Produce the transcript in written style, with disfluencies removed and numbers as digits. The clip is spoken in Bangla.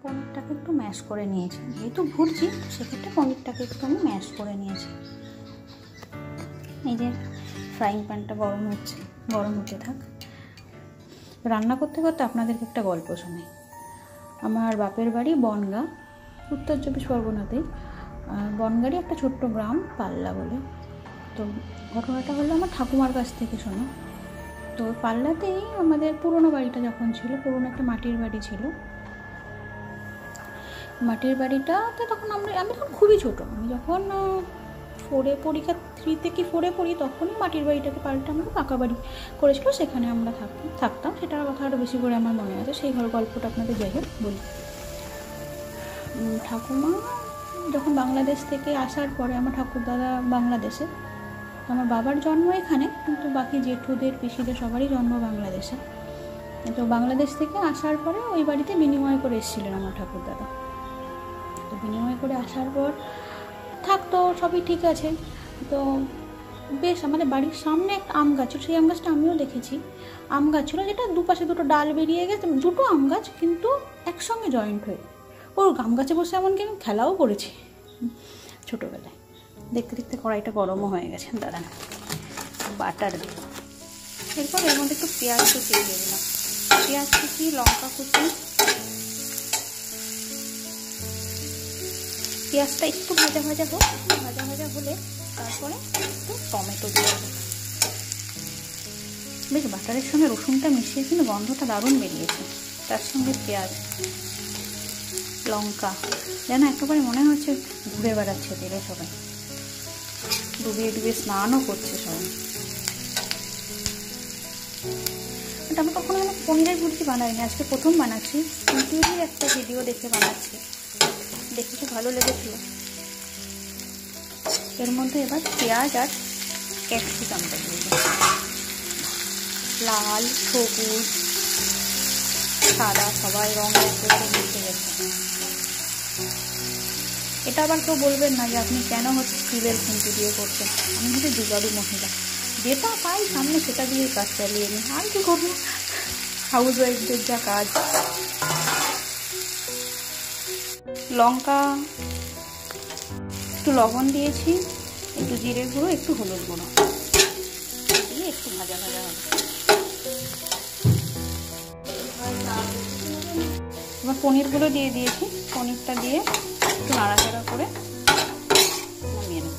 পনিরটাকে একটু ম্যাশ করে নিয়েছি, যেহেতু ভুরছি সেক্ষেত্রে পনিরটাকে একটু আমি ম্যাশ করে নিয়েছি। এই যে ফ্রাইং প্যানটা গরম হচ্ছে, গরম হতে থাক। রান্না করতে করতে আপনাদেরকে একটা গল্প শোনাই। আমার বাপের বাড়ি বনগাঁ, উত্তর 24 পরগনাতেই। বনগাঁরই একটা ছোট্ট গ্রাম পাল্লা বলে। তো ঘটনাটা হলো আমার ঠাকুমার কাছ থেকে শোনা। তো পাল্লাতেই আমাদের পুরনো বাড়িটা যখন ছিল, পুরনো একটা মাটির বাড়ি ছিল। মাটির বাড়িটাতে তখন আমি তখন খুবই ছোটো, আমি যখন 4-এ পরীক্ষা 3-তে কি 4-এ পড়ি, তখনই মাটির বাড়িটাকে পাল্টে আমাকে পাকা বাড়ি করেছিল, সেখানে আমরা থাকতাম। সেটার কথা আরও বেশি করে আমার মনে আছে, সেই গল্পটা আপনাদের যাই হোক বলি। ঠাকুমা যখন বাংলাদেশ থেকে আসার পরে, আমার ঠাকুরদাদা বাংলাদেশে, আমার বাবার জন্ম এখানে, কিন্তু বাকি জেঠুদের পিসিদের সবারই জন্ম বাংলাদেশে। তো বাংলাদেশ থেকে আসার পরে ওই বাড়িতে বিনিময় করে এসেছিলেন আমার ঠাকুরদাদা। তো বিনিময় করে আসার পর থাকতো, সবই ঠিক আছে। তো বেশ আমাদের বাড়ির সামনে একটা আম গাছ ছিল, সেই আম গাছটা আমিও দেখেছি। আম গাছ ছিল যেটা দুপাশে দুটো ডাল বেরিয়ে গেছে, দুটো আম গাছ কিন্তু একসঙ্গে জয়েন্ট হয়ে। ওর আম গাছে বসে এমনকি আমি খেলাও করেছি ছোটোবেলায়। দেখতে দেখতে কড়াইটা গরমও হয়ে গেছে, দাঁড়ান বাটার দিই। এরপর এর মধ্যে একটু পেঁয়াজ কুচি দিয়ে দিলাম, পেঁয়াজ কুচি, লঙ্কা কুচি। পেঁয়াজটা একটু ভাজা ভাজা হোক, একটু ভাজা ভাজা হলে তারপরে একটু টমেটো দিয়ে দেবো। বেশ বাটারের সঙ্গে রসুনটা মিশিয়ে কিন্তু গন্ধটা দারুণ বেরিয়েছে। তার সঙ্গে পেঁয়াজ, লঙ্কা, যেন একেবারে মনে হচ্ছে ঘুরে বেড়াচ্ছে তেলে, সবাই ডুবিয়ে ডুবিয়ে স্নানও করছে সবাই। আমি কখনো পনিরের ভুর্জি বানাইনি, আজকে প্রথম বানাচ্ছি। ইউটিউবের একটা ভিডিও দেখে বানাচ্ছি, দেখে খুব ভালো লেগেছিল। এর মধ্যে এবার পেঁয়াজ আর ক্যাপসিকামটা দিয়ে দিই। লাল, সবুজ, সাদা সবাই রঙ একসাথে মিশে গেছে। এটা আবার কেউ বলবেন না যে আপনি কেন স্টিলের খুন্তি দিয়ে করছেন। আমি হচ্ছে জুগাড়ু মহিলা, যেটা পাই সামনে সেটা দিয়ে কাজ চালিয়ে নিই, আর কি করবো, হাউস ওয়াইফদের যা কাজ। লঙ্কা, একটু লবণ দিয়েছি, একটু জিরে গুঁড়ো, একটু হলুদ গুঁড়ো দিয়ে একটু ভাজা ভাজা হবে। এবার পনিরগুলো দিয়ে দিয়েছি, পনিরটা দিয়ে একটু নাড়াচাড়া করে নামিয়ে নেব।